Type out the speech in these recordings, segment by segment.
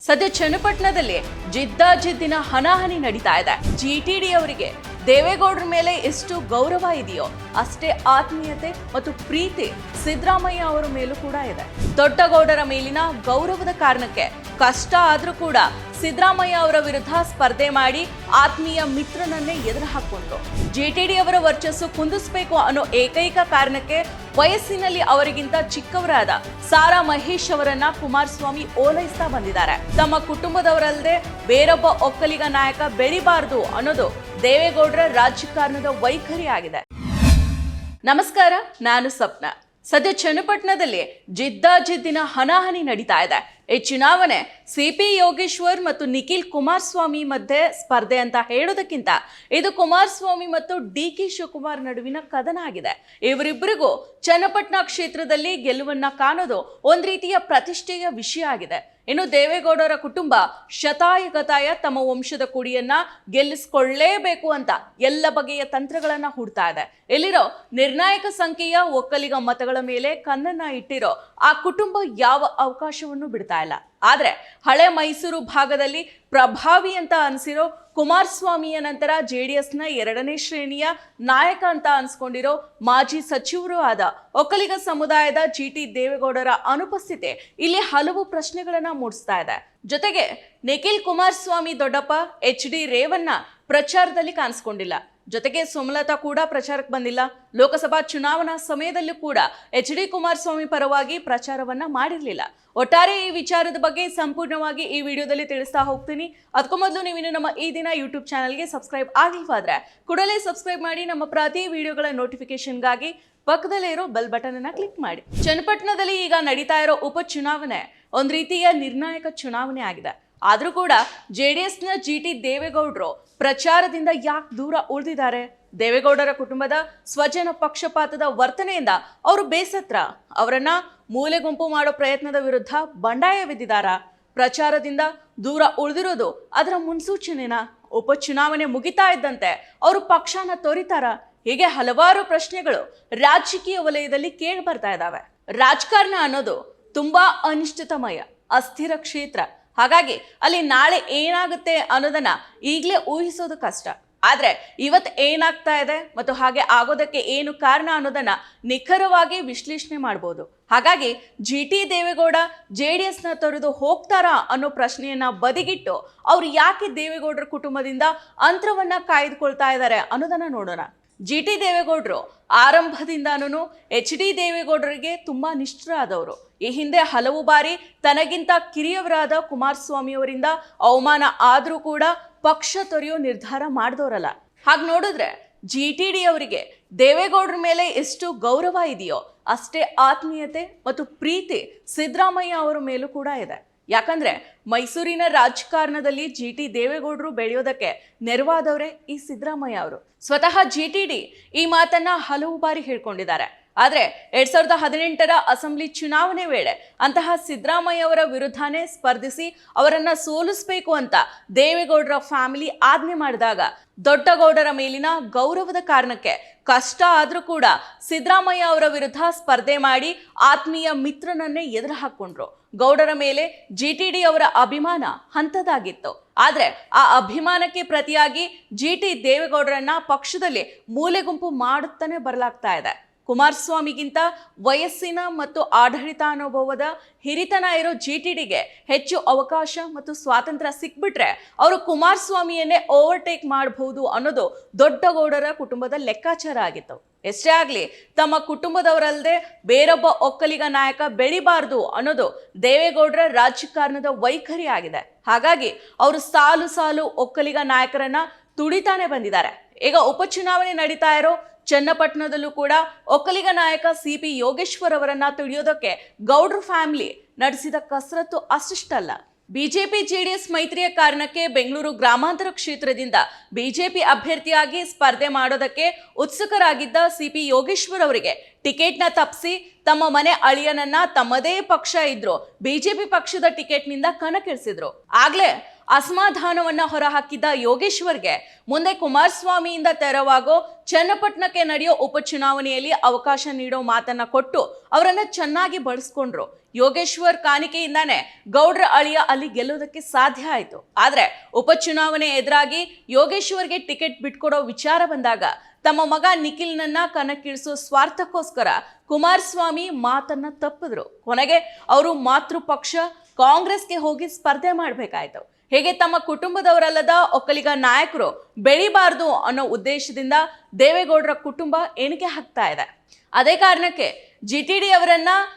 ಸದ್ಯ ಚನ್ನಪಟ್ಟಣದಲ್ಲಿ ಜಿದ್ದಾಜಿದ್ದಿನ ಹನಾಹನಿ ನಡೀತಾ ಇದೆ. ಜಿಟಿಡಿ ಅವರಿಗೆ ದೇವೇಗೌಡರ ಮೇಲೆ ಎಷ್ಟು ಗೌರವ ಇದೆಯೋ ಅಷ್ಟೇ ಆತ್ಮೀಯತೆ ಮತ್ತು ಪ್ರೀತಿ ಸಿದ್ದರಾಮಯ್ಯ ಅವರ ಮೇಲೂ ಕೂಡ ಇದೆ. ದೊಡ್ಡಗೌಡರ ಮೇಲಿನ ಗೌರವದ ಕಾರಣಕ್ಕೆ ಕಷ್ಟ ಆದ್ರೂ ಕೂಡ ಸಿದ್ದರಾಮಯ್ಯ ಅವರ ವಿರುದ್ಧ ಸ್ಪರ್ಧೆ ಮಾಡಿ ಆತ್ಮೀಯ ಮಿತ್ರನನ್ನೇ ಎದುರು ಹಾಕೊಂಡ್ರು. ಜಿಟಿಡಿ ಅವರ ವರ್ಚಸ್ಸು ಕುಂದಿಸಬೇಕು ಅನ್ನೋ ಏಕೈಕ ಕಾರಣಕ್ಕೆ ವಯಸ್ಸಿನಲ್ಲಿ ಅವರಿಗಿಂತ ಚಿಕ್ಕವರಾದ ಸಾರಾ ಮಹೇಶ್ ಅವರನ್ನ ಕುಮಾರಸ್ವಾಮಿ ಓಲೈಸ್ತಾ ಬಂದಿದ್ದಾರೆ. ತಮ್ಮ ಕುಟುಂಬದವರಲ್ಲದೆ ಬೇರೊಬ್ಬ ಒಕ್ಕಲಿಗ ನಾಯಕ ಬೆಳಿಬಾರದು ಅನ್ನೋದು ದೇವೇಗೌಡರ ರಾಜಕಾರಣದ ವೈಖರಿ ಆಗಿದೆ. ನಮಸ್ಕಾರ, ನಾನು ಸಪ್ನಾ. ಸದ್ಯ ಚನ್ನಪಟ್ಟಣದಲ್ಲಿ ಜಿದ್ದಾಜಿದ್ದಿನ ಹನಾಹನಿ ನಡೀತಾ ಇದೆ. ಈ ಚುನಾವಣೆ ಸಿಪಿ ಯೋಗೇಶ್ವರ್ ಮತ್ತು ನಿಖಿಲ್ ಕುಮಾರಸ್ವಾಮಿ ಮಧ್ಯೆ ಸ್ಪರ್ಧೆ ಅಂತ ಹೇಳೋದಕ್ಕಿಂತ ಇದು ಕುಮಾರಸ್ವಾಮಿ ಮತ್ತು ಡಿಕೆ ಶಿವಕುಮಾರ್ ನಡುವಿನ ಕದನ ಆಗಿದೆ. ಇವರಿಬ್ಬರಿಗೂ ಚನ್ನಪಟ್ಟಣ ಕ್ಷೇತ್ರದಲ್ಲಿ ಗೆಲುವನ್ನ ಕಾಣೋದು ಒಂದ್ ರೀತಿಯ ಪ್ರತಿಷ್ಠೆಯ ವಿಷಯ ಆಗಿದೆ. ಇನ್ನು ದೇವೇಗೌಡರ ಕುಟುಂಬ ಶತಾಯಗತಾಯ ತಮ್ಮ ವಂಶದ ಕುಡಿಯನ್ನ ಗೆಲ್ಲಿಸಿಕೊಳ್ಳಲೇಬೇಕು ಅಂತ ಎಲ್ಲ ಬಗೆಯ ತಂತ್ರಗಳನ್ನ ಹೂಡ್ತಾ ಇದೆ. ಇಲ್ಲಿರೋ ನಿರ್ಣಾಯಕ ಸಂಖ್ಯೆಯ ಒಕ್ಕಲಿಗ ಮತಗಳ ಮೇಲೆ ಕಣ್ಣನ್ನ ಇಟ್ಟಿರೋ ಆ ಕುಟುಂಬ ಯಾವ ಅವಕಾಶವನ್ನು ಬಿಡ್ತಾ ಇಲ್ಲ. ಆದ್ರೆ ಹಳೆ ಮೈಸೂರು ಭಾಗದಲ್ಲಿ ಪ್ರಭಾವಿ ಅಂತ ಅನ್ಸಿರೋ ಕುಮಾರಸ್ವಾಮಿಯ ನಂತರ ಜೆಡಿಎಸ್ನ ಎರಡನೇ ಶ್ರೇಣಿಯ ನಾಯಕ ಅಂತ ಅನ್ಸ್ಕೊಂಡಿರೋ ಮಾಜಿ ಸಚಿವರು ಆದ ಒಕ್ಕಲಿಗ ಸಮುದಾಯದ ಜಿಟಿ ದೇವೇಗೌಡರ ಅನುಪಸ್ಥಿತಿ ಇಲ್ಲಿ ಹಲವು ಪ್ರಶ್ನೆಗಳನ್ನ ಮೂಡಿಸ್ತಾ ಇದೆ. ಜೊತೆಗೆ ನಿಖಿಲ್ ಕುಮಾರಸ್ವಾಮಿ ದೊಡ್ಡಪ್ಪ HD ರೇವಣ್ಣ ಪ್ರಚಾರದಲ್ಲಿ ಕಾಣಿಸ್ಕೊಂಡಿಲ್ಲ. ಜೊತೆಗೆ ಸುಮಲತಾ ಕೂಡ ಪ್ರಚಾರಕ್ಕೆ ಬಂದಿಲ್ಲ. ಲೋಕಸಭಾ ಚುನಾವಣಾ ಸಮಯದಲ್ಲೂ ಕೂಡ HD ಕುಮಾರಸ್ವಾಮಿ ಪರವಾಗಿ ಪ್ರಚಾರವನ್ನ ಮಾಡಿರಲಿಲ್ಲ. ಒಟ್ಟಾರೆ ಈ ವಿಚಾರದ ಬಗ್ಗೆ ಸಂಪೂರ್ಣವಾಗಿ ಈ ವಿಡಿಯೋದಲ್ಲಿ ತಿಳಿಸ್ತಾ ಹೋಗ್ತೀನಿ. ಅದಕ್ಕೂ ಮೊದಲು ನೀವಿನ್ನು ನಮ್ಮ ಈ ದಿನ ಯೂಟ್ಯೂಬ್ ಚಾನಲ್ಗೆ ಸಬ್ಸ್ಕ್ರೈಬ್ ಆಗಿಲ್ವಾದ್ರೆ ಕೂಡಲೇ ಸಬ್ಸ್ಕ್ರೈಬ್ ಮಾಡಿ. ನಮ್ಮ ಪ್ರತಿ ವಿಡಿಯೋಗಳ ನೋಟಿಫಿಕೇಶನ್ಗಾಗಿ ಪಕ್ಕದಲ್ಲೇ ಇರೋ ಬೆಲ್ ಬಟನ್ ಅನ್ನ ಕ್ಲಿಕ್ ಮಾಡಿ. ಚನ್ನಪಟ್ಟಣದಲ್ಲಿ ಈಗ ನಡೀತಾ ಇರೋ ಉಪಚುನಾವಣೆ ಒಂದ್ ರೀತಿಯ ನಿರ್ಣಾಯಕ ಚುನಾವಣೆ ಆಗಿದೆ. ಆದ್ರೂ ಕೂಡ ಜೆಡಿಎಸ್ನ ಜಿಟಿ ದೇವೇಗೌಡರು ಪ್ರಚಾರದಿಂದ ಯಾಕೆ ದೂರ ಉಳಿದಿದ್ದಾರೆ? ದೇವೇಗೌಡರ ಕುಟುಂಬದ ಸ್ವಜನ ಪಕ್ಷಪಾತದ ವರ್ತನೆಯಿಂದ ಅವರು ಬೇಸತ್ರ, ಅವರನ್ನ ಮೂಲೆ ಗುಂಪು ಮಾಡೋ ಪ್ರಯತ್ನದ ವಿರುದ್ಧ ಬಂಡಾಯವೆದ್ದಿದ್ದಾರಾ? ಪ್ರಚಾರದಿಂದ ದೂರ ಉಳಿದಿರೋದು ಅದರ ಮುನ್ಸೂಚನೆನಾ? ಉಪಚುನಾವಣೆ ಮುಗಿತಾ ಇದ್ದಂತೆ ಅವರು ಪಕ್ಷನ ತೊರಿತಾರ? ಹೀಗೆ ಹಲವಾರು ಪ್ರಶ್ನೆಗಳು ರಾಜಕೀಯ ವಲಯದಲ್ಲಿ ಕೇಳಿ ಬರ್ತಾ ಇದ್ದಾವೆ. ರಾಜಕಾರಣ ಅನ್ನೋದು ತುಂಬಾ ಅನಿಶ್ಚಿತಮಯ, ಅಸ್ಥಿರ ಕ್ಷೇತ್ರ. ಹಾಗಾಗಿ ಅಲ್ಲಿ ನಾಳೆ ಏನಾಗುತ್ತೆ ಅನ್ನೋದನ್ನ ಈಗಲೇ ಊಹಿಸೋದು ಕಷ್ಟ. ಆದ್ರೆ ಇವತ್ತು ಏನಾಗ್ತಾ ಇದೆ ಮತ್ತು ಹಾಗೆ ಆಗೋದಕ್ಕೆ ಏನು ಕಾರಣ ಅನ್ನೋದನ್ನ ನಿಖರವಾಗಿ ವಿಶ್ಲೇಷಣೆ ಮಾಡಬಹುದು. ಹಾಗಾಗಿ ಜಿಟಿ ದೇವೇಗೌಡ ಜೆಡಿಎಸ್ನ ತೊರೆದು ಹೋಗ್ತಾರಾ ಅನ್ನೋ ಪ್ರಶ್ನೆಯನ್ನ ಬದಿಗಿಟ್ಟು ಅವ್ರು ಯಾಕೆ ದೇವೇಗೌಡರ ಕುಟುಂಬದಿಂದ ಅಂತರವನ್ನ ಕಾಯ್ದುಕೊಳ್ತಾ ಇದ್ದಾರೆ ಅನ್ನೋದನ್ನ ನೋಡೋಣ. ಜಿಟಿ ದೇವೇಗೌಡರು ಆರಂಭದಿಂದಾನು HD ದೇವೇಗೌಡರಿಗೆ ತುಂಬಾ ನಿಷ್ಠರಾದವರು. ಈ ಹಿಂದೆ ಹಲವು ಬಾರಿ ತನಗಿಂತ ಕಿರಿಯವರಾದ ಕುಮಾರಸ್ವಾಮಿ ಅವರಿಂದ ಅವಮಾನ ಆದ್ರೂ ಕೂಡ ಪಕ್ಷ ತೊರೆಯೋ ನಿರ್ಧಾರ ಮಾಡಿದವರಲ್ಲ. ಹಾಗೆ ನೋಡಿದ್ರೆ ಜಿಟಿಡಿ ಅವರಿಗೆ ದೇವೇಗೌಡರ ಮೇಲೆ ಎಷ್ಟು ಗೌರವ ಇದೆಯೋ ಅಷ್ಟೇ ಆತ್ಮೀಯತೆ ಮತ್ತು ಪ್ರೀತಿ ಸಿದ್ದರಾಮಯ್ಯ ಅವರ ಮೇಲೂ ಕೂಡ ಇದೆ. ಯಾಕಂದ್ರೆ ಮೈಸೂರಿನ ರಾಜಕಾರಣದಲ್ಲಿ ಜಿಟಿ ದೇವೇಗೌಡರು ಬೆಳೆಯೋದಕ್ಕೆ ನೆರವಾದವರೇ ಈ ಸಿದ್ದರಾಮಯ್ಯ ಅವರು. ಸ್ವತಃ ಜಿಟಿಡಿ ಈ ಮಾತನ್ನ ಹಲವು ಬಾರಿ ಹೇಳ್ಕೊಂಡಿದ್ದಾರೆ. ಆದ್ರೆ 2018ರ ಅಸೆಂಬ್ಲಿ ಚುನಾವಣೆ ವೇಳೆ ಅಂತಹ ಸಿದ್ದರಾಮಯ್ಯ ಅವರ ವಿರುದ್ಧನೇ ಸ್ಪರ್ಧಿಸಿ ಅವರನ್ನ ಸೋಲಿಸಬೇಕು ಅಂತ ದೇವೇಗೌಡರ ಫ್ಯಾಮಿಲಿ ಆಜ್ಞೆ ಮಾಡಿದಾಗ ದೊಡ್ಡಗೌಡರ ಮೇಲಿನ ಗೌರವದ ಕಾರಣಕ್ಕೆ ಕಷ್ಟ ಆದ್ರೂ ಕೂಡ ಸಿದ್ದರಾಮಯ್ಯ ಅವರ ವಿರುದ್ಧ ಸ್ಪರ್ಧೆ ಮಾಡಿ ಆತ್ಮೀಯ ಮಿತ್ರನನ್ನೇ ಎದುರು ಹಾಕೊಂಡ್ರು. ಗೌಡರ ಮೇಲೆ ಜಿಟಿಡಿ ಅವರ ಅಭಿಮಾನ ಹಂತದಾಗಿತ್ತು. ಆದ್ರೆ ಆ ಅಭಿಮಾನಕ್ಕೆ ಪ್ರತಿಯಾಗಿ ಜಿಟಿ ದೇವೇಗೌಡರನ್ನ ಪಕ್ಷದಲ್ಲಿ ಮೂಲೆ ಗುಂಪು ಮಾಡುತ್ತಾನೆ ಬರಲಾಗ್ತಾ ಇದೆ. ಕುಮಾರಸ್ವಾಮಿಗಿಂತ ವಯಸ್ಸಿನ ಮತ್ತು ಆಡಳಿತಾನುಭವದ ಹಿರಿತನ ಇರೋ ಜಿಟಿಡಿಗೆ ಹೆಚ್ಚು ಅವಕಾಶ ಮತ್ತು ಸ್ವಾತಂತ್ರ್ಯ ಸಿಕ್ಬಿಟ್ರೆ ಅವರು ಕುಮಾರಸ್ವಾಮಿಯನ್ನೇ ಓವರ್ಟೇಕ್ ಮಾಡಬಹುದು ಅನ್ನೋದು ದೊಡ್ಡಗೌಡರ ಕುಟುಂಬದ ಲೆಕ್ಕಾಚಾರ ಆಗಿತ್ತು. ಎಷ್ಟೇ ಆಗ್ಲಿ ತಮ್ಮ ಕುಟುಂಬದವರಲ್ಲದೆ ಬೇರೊಬ್ಬ ಒಕ್ಕಲಿಗ ನಾಯಕ ಬೆಳಿಬಾರದು ಅನ್ನೋದು ದೇವೇಗೌಡರ ರಾಜಕಾರಣದ ವೈಖರಿ ಆಗಿದೆ. ಹಾಗಾಗಿ ಅವರು ಸಾಲು ಸಾಲು ಒಕ್ಕಲಿಗ ನಾಯಕರನ್ನ ತುಡಿತಾನೆ ಬಂದಿದ್ದಾರೆ. ಈಗ ಉಪಚುನಾವಣೆ ನಡೀತಾ ಇರೋ ಚನ್ನಪಟ್ಟಣದಲ್ಲೂ ಕೂಡ ಒಕ್ಕಲಿಗ ನಾಯಕ ಸಿಪಿ ಯೋಗೇಶ್ವರ್ ಅವರನ್ನ ತುಳಿಯೋದಕ್ಕೆ ಗೌಡ್ರ ಫ್ಯಾಮಿಲಿ ನಡೆಸಿದ ಕಸರತ್ತು ಅಷ್ಟಿಷ್ಟಲ್ಲ. ಬಿಜೆಪಿ ಜೆಡಿಎಸ್ ಮೈತ್ರಿಯ ಕಾರಣಕ್ಕೆ ಬೆಂಗಳೂರು ಗ್ರಾಮಾಂತರ ಕ್ಷೇತ್ರದಿಂದ ಬಿಜೆಪಿ ಅಭ್ಯರ್ಥಿಯಾಗಿ ಸ್ಪರ್ಧೆ ಮಾಡೋದಕ್ಕೆ ಉತ್ಸುಕರಾಗಿದ್ದ ಸಿಪಿ ಯೋಗೇಶ್ವರ್ ಅವರಿಗೆ ಟಿಕೆಟ್ನ ತಪ್ಪಿಸಿ ತಮ್ಮ ಮನೆ ಅಳಿಯನನ್ನ ತಮ್ಮದೇ ಪಕ್ಷ ಇದ್ರು ಬಿಜೆಪಿ ಪಕ್ಷದ ಟಿಕೆಟ್ನಿಂದ ಕಣಕ್ಕಿಳಿಸಿದ್ರು. ಆಗ್ಲೇ ಅಸಮಾಧಾನವನ್ನ ಹೊರಹಾಕಿದ್ದ ಯೋಗೇಶ್ವರ್ಗೆ ಮುಂದೆ ಕುಮಾರಸ್ವಾಮಿಯಿಂದ ತೆರವಾಗೋ ಚನ್ನಪಟ್ಟಣಕ್ಕೆ ನಡೆಯೋ ಉಪಚುನಾವಣೆಯಲ್ಲಿ ಅವಕಾಶ ನೀಡೋ ಮಾತನ್ನ ಕೊಟ್ಟು ಅವರನ್ನ ಚೆನ್ನಾಗಿ ಬಳಸ್ಕೊಂಡ್ರು. ಯೋಗೇಶ್ವರ್ ಕಾಣಿಕೆಯಿಂದಾನೇ ಗೌಡ್ರ ಅಳಿಯ ಅಲ್ಲಿ ಗೆಲ್ಲೋದಕ್ಕೆ ಸಾಧ್ಯ ಆಯಿತು. ಆದ್ರೆ ಉಪಚುನಾವಣೆ ಎದುರಾಗಿ ಯೋಗೇಶ್ವರ್ಗೆ ಟಿಕೆಟ್ ಬಿಟ್ಕೊಡೋ ವಿಚಾರ ಬಂದಾಗ ತಮ್ಮ ಮಗ ನಿಖಿಲ್ನನ್ನ ಕಣಕ್ಕಿಳಿಸೋ ಸ್ವಾರ್ಥಕ್ಕೋಸ್ಕರ ಕುಮಾರಸ್ವಾಮಿ ಮಾತನ್ನ ತಪ್ಪಿದ್ರು. ಕೊನೆಗೆ ಅವರು ಮಾತೃ ಪಕ್ಷ ಕಾಂಗ್ರೆಸ್ಗೆ ಹೋಗಿ ಸ್ಪರ್ಧೆ ಮಾಡಬೇಕಾಯ್ತು. ಹೇಗೆ ತಮ್ಮ ಕುಟುಂಬದವರಲ್ಲದ ಒಕ್ಕಲಿಗ ನಾಯಕರು ಬೆಳಿಬಾರ್ದು ಅನ್ನೋ ಉದ್ದೇಶದಿಂದ ದೇವೇಗೌಡರ ಕುಟುಂಬ ಎಣಿಕೆ ಹಾಕ್ತಾ ಇದೆ. ಅದೇ ಕಾರಣಕ್ಕೆ GTD ಅವರನ್ನ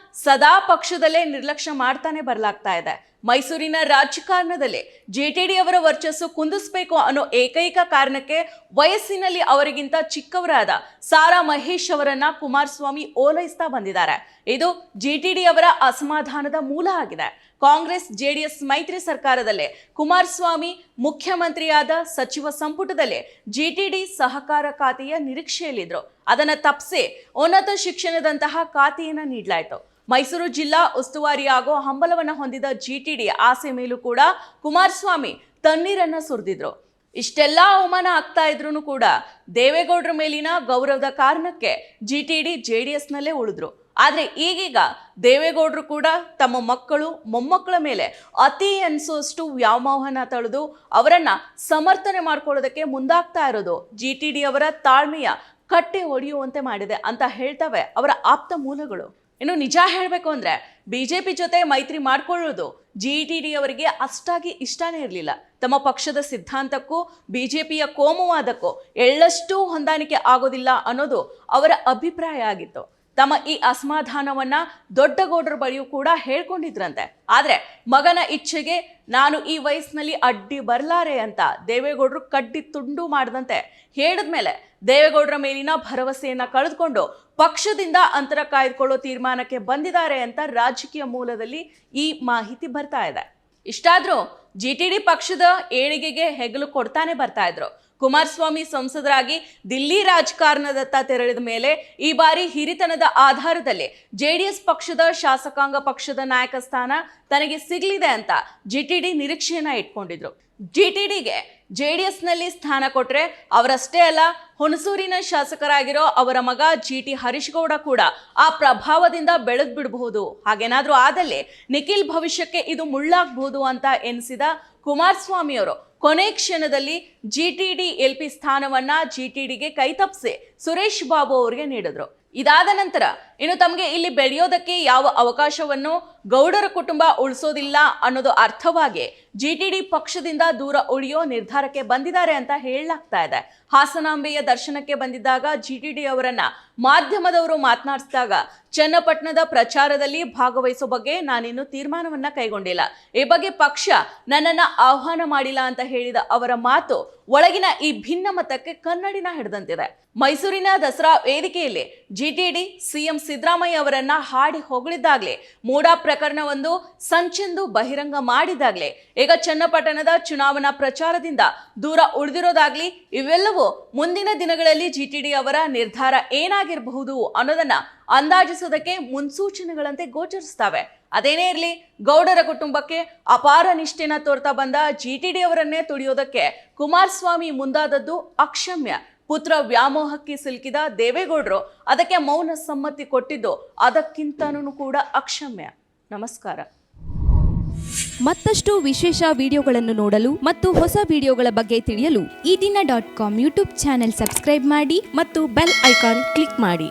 ಸದಾ ಪಕ್ಷದಲ್ಲೇ ನಿರ್ಲಕ್ಷ್ಯ ಮಾಡ್ತಾನೆ ಬರಲಾಗ್ತಾ ಇದೆ. ಮೈಸೂರಿನ ರಾಜಕಾರಣದಲ್ಲಿ GTD ಅವರ ವರ್ಚಸ್ಸು ಕುಂದಿಸಬೇಕು ಅನ್ನೋ ಏಕೈಕ ಕಾರಣಕ್ಕೆ ವಯಸ್ಸಿನಲ್ಲಿ ಅವರಿಗಿಂತ ಚಿಕ್ಕವರಾದ ಸಾರಾ ಮಹೇಶ್ ಅವರನ್ನ ಕುಮಾರಸ್ವಾಮಿ ಓಲೈಸ್ತಾ ಬಂದಿದ್ದಾರೆ. ಇದು GTD ಅವರ ಅಸಮಾಧಾನದ ಮೂಲ ಆಗಿದೆ. ಕಾಂಗ್ರೆಸ್ JDS ಮೈತ್ರಿ ಸರ್ಕಾರದಲ್ಲೇ ಕುಮಾರಸ್ವಾಮಿ ಮುಖ್ಯಮಂತ್ರಿಯಾದ ಸಚಿವ ಸಂಪುಟದಲ್ಲೇ GTD ಸಹಕಾರ ಖಾತೆಯ ನಿರೀಕ್ಷೆಯಲ್ಲಿದ್ರು. ಅದನ್ನ ತಪ್ಪಿಸಿ ಉನ್ನತ ಶಿಕ್ಷಣದಂತಹ ಖಾತೆಯನ್ನ ನೀಡಲಾಯಿತು. ಮೈಸೂರು ಜಿಲ್ಲಾ ಉಸ್ತುವಾರಿಯಾಗೋ ಹಂಬಲವನ್ನ ಹೊಂದಿದ GTD ಆಸೆ ಮೇಲೂ ಕೂಡ ಕುಮಾರಸ್ವಾಮಿ ತಣ್ಣೀರನ್ನ ಸುರಿದಿದ್ರು. ಇಷ್ಟೆಲ್ಲ ಅವಮಾನ ಆಗ್ತಾ ಇದ್ರು ಕೂಡ ದೇವೇಗೌಡರ ಮೇಲಿನ ಗೌರವದ ಕಾರಣಕ್ಕೆ GTD JDSನಲ್ಲೇ ಉಳಿದ್ರು. ಆದ್ರೆ ಈಗೀಗ ದೇವೇಗೌಡರು ಕೂಡ ತಮ್ಮ ಮಕ್ಕಳು ಮೊಮ್ಮಕ್ಕಳ ಮೇಲೆ ಅತಿ ಅನ್ಸೋಷ್ಟು ವ್ಯಾಮೋಹನ ತಳೆದು ಅವರನ್ನ ಸಮರ್ಥನೆ ಮಾಡ್ಕೊಳ್ಳೋದಕ್ಕೆ ಮುಂದಾಗ್ತಾ ಇರೋದು GTD ಅವರ ತಾಳ್ಮೆಯ ಕಟ್ಟೆ ಒಡೆಯುವಂತೆ ಮಾಡಿದೆ ಅಂತ ಹೇಳ್ತವೆ ಅವರ ಆಪ್ತ ಮೂಲಗಳು. ಇನ್ನು ನಿಜ ಹೇಳಬೇಕು ಅಂದ್ರೆ BJP ಜೊತೆ ಮೈತ್ರಿ ಮಾಡ್ಕೊಳ್ಳೋದು GTD ಅವರಿಗೆ ಅಷ್ಟಾಗಿ ಇಷ್ಟನೇ ಇರಲಿಲ್ಲ. ತಮ್ಮ ಪಕ್ಷದ ಸಿದ್ಧಾಂತಕ್ಕೂ BJPಯ ಕೋಮುವಾದಕ್ಕೂ ಎಳ್ಳಷ್ಟು ಹೊಂದಾಣಿಕೆ ಆಗೋದಿಲ್ಲ ಅನ್ನೋದು ಅವರ ಅಭಿಪ್ರಾಯ ಆಗಿತ್ತು. ತಮ್ಮ ಈ ಅಸಮಾಧಾನವನ್ನ ದೊಡ್ಡಗೌಡರ ಬಳಿಯೂ ಕೂಡ ಹೇಳ್ಕೊಂಡಿದ್ರಂತೆ. ಆದ್ರೆ ಮಗನ ಇಚ್ಛೆಗೆ ನಾನು ಈ ವಯಸ್ಸಿನಲ್ಲಿ ಅಡ್ಡಿ ಬರ್ಲಾರೆ ಅಂತ ದೇವೇಗೌಡರು ಕಡ್ಡಿ ತುಂಡು ಮಾಡದಂತೆ ಹೇಳಿದ್ಮೇಲೆ ದೇವೇಗೌಡರ ಮೇಲಿನ ಭರವಸೆಯನ್ನ ಕಳೆದುಕೊಂಡು ಪಕ್ಷದಿಂದ ಅಂತರ ಕಾಯ್ದುಕೊಳ್ಳೋ ತೀರ್ಮಾನಕ್ಕೆ ಬಂದಿದ್ದಾರೆ ಅಂತ ರಾಜಕೀಯ ಮೂಲದಲ್ಲಿ ಈ ಮಾಹಿತಿ ಬರ್ತಾ ಇದೆ. ಇಷ್ಟಾದ್ರೂ GTD ಪಕ್ಷದ ಏಳಿಗೆಗೆ ಹೆಗಲು ಕೊಡ್ತಾನೆ ಬರ್ತಾ ಇದ್ರು. ಕುಮಾರಸ್ವಾಮಿ ಸಂಸದರಾಗಿ ದಿಲ್ಲಿ ರಾಜಕಾರಣದತ್ತ ತೆರಳಿದ ಮೇಲೆ ಈ ಬಾರಿ ಹಿರಿತನದ ಆಧಾರದಲ್ಲಿ JDS ಪಕ್ಷದ ಶಾಸಕಾಂಗ ಪಕ್ಷದ ನಾಯಕ ಸ್ಥಾನ ತನಗೆ ಸಿಗಲಿದೆ ಅಂತ GTD ನಿರೀಕ್ಷೆಯನ್ನ ಇಟ್ಕೊಂಡಿದ್ರು. GTDಗೆ JDSನಲ್ಲಿ ಸ್ಥಾನ ಕೊಟ್ರೆ ಅವರಷ್ಟೇ ಅಲ್ಲ, ಹುಣಸೂರಿನ ಶಾಸಕರಾಗಿರೋ ಅವರ ಮಗ GT ಹರೀಶ್ ಗೌಡ ಕೂಡ ಆ ಪ್ರಭಾವದಿಂದ ಬೆಳೆದ್ ಬಿಡಬಹುದು. ಹಾಗೇನಾದ್ರೂ ಆದಲ್ಲಿ ನಿಖಿಲ್ ಭವಿಷ್ಯಕ್ಕೆ ಇದು ಮುಳ್ಳಾಗಬಹುದು ಅಂತ ಎನಿಸಿದ ಕುಮಾರಸ್ವಾಮಿ ಅವರು ಕೊನೆ ಕ್ಷಣದಲ್ಲಿ GTD LP ಸ್ಥಾನವನ್ನ GTDಗೆ ಕೈತಪ್ಪಿಸಿ ಸುರೇಶ್ ಬಾಬು ಅವರಿಗೆ ನೀಡಿದ್ರು. ಇದಾದ ನಂತರ ಇನ್ನು ತಮಗೆ ಇಲ್ಲಿ ಬೆಳೆಯೋದಕ್ಕೆ ಯಾವ ಅವಕಾಶವನ್ನು ಗೌಡರ ಕುಟುಂಬ ಉಳಿಸೋದಿಲ್ಲ ಅನ್ನೋದು ಅರ್ಥವಾಗಿ GTD ಪಕ್ಷದಿಂದ ದೂರ ಉಳಿಯೋ ನಿರ್ಧಾರಕ್ಕೆ ಬಂದಿದ್ದಾರೆ ಅಂತ ಹೇಳಲಾಗ್ತಾ ಇದೆ. ಹಾಸನಾಂಬೆಯ ದರ್ಶನಕ್ಕೆ ಬಂದಿದ್ದಾಗ GTD ಅವರನ್ನ ಮಾಧ್ಯಮದವರು ಮಾತನಾಡಿಸಿದಾಗ ಚನ್ನಪಟ್ಟಣದ ಪ್ರಚಾರದಲ್ಲಿ ಭಾಗವಹಿಸೋ ಬಗ್ಗೆ ನಾನಿನ್ನು ತೀರ್ಮಾನವನ್ನ ಕೈಗೊಂಡಿಲ್ಲ, ಈ ಬಗ್ಗೆ ಪಕ್ಷ ನನ್ನನ್ನ ಆಹ್ವಾನ ಮಾಡಿಲ್ಲ ಅಂತ ಹೇಳಿದ ಅವರ ಮಾತು ಒಳಗಿನ ಈ ಭಿನ್ನಮತಕ್ಕೆ ಕನ್ನಡಿನ ಹಿಡಿದಂತಿದೆ. ಮೈಸೂರಿನ ದಸರಾ ವೇದಿಕೆಯಲ್ಲಿ GTD CM ಸಿದ್ದರಾಮಯ್ಯ ಅವರನ್ನ ಹಾಡಿ ಹೊಗಳಿದ್ದಾಗ್ಲೇ, ಮೂಡಾ ಪ್ರಕರಣವೊಂದು ಸಂಚೆಂದು ಬಹಿರಂಗ ಮಾಡಿದಾಗ್ಲೇ, ಈಗ ಚನ್ನಪಟ್ಟಣದ ಚುನಾವಣಾ ಪ್ರಚಾರದಿಂದ ದೂರ ಉಳಿದಿರೋದಾಗ್ಲಿ, ಇವೆಲ್ಲವೂ ಮುಂದಿನ ದಿನಗಳಲ್ಲಿ GTD ಅವರ ನಿರ್ಧಾರ ಏನಾಗಿರಬಹುದು ಅನ್ನೋದನ್ನ ಅಂದಾಜಿಸೋದಕ್ಕೆ ಮುನ್ಸೂಚನೆಗಳಂತೆ ಗೋಚರಿಸ್ತವೆ. ಅದೇನೇ ಇರಲಿ, ಗೌಡರ ಕುಟುಂಬಕ್ಕೆ ಅಪಾರ ನಿಷ್ಠೆನ ತೋರ್ತಾ ಬಂದ GTD ಅವರನ್ನೇ ತುಳಿಯೋದಕ್ಕೆ ಕುಮಾರಸ್ವಾಮಿ ಮುಂದಾದದ್ದು ಅಕ್ಷಮ್ಯ. ಪುತ್ರ ವ್ಯಾಮೋಹಕ್ಕೆ ಸಿಲುಕಿದ ದೇವೇಗೌಡರು ಅದಕ್ಕೆ ಮೌನ ಸಮ್ಮತಿ ಕೊಟ್ಟಿದ್ದು ಅದಕ್ಕಿಂತನೂ ಕೂಡ ಅಕ್ಷಮ್ಯ. ನಮಸ್ಕಾರ. ಮತ್ತಷ್ಟು ವಿಶೇಷ ವಿಡಿಯೋಗಳನ್ನು ನೋಡಲು ಮತ್ತು ಹೊಸ ವಿಡಿಯೋಗಳ ಬಗ್ಗೆ ತಿಳಿಯಲು ಈ ದಿನ .com ಯೂಟ್ಯೂಬ್ ಚಾನೆಲ್ ಸಬ್ಸ್ಕ್ರೈಬ್ ಮಾಡಿ ಮತ್ತು ಬೆಲ್ ಐಕಾನ್ ಕ್ಲಿಕ್ ಮಾಡಿ.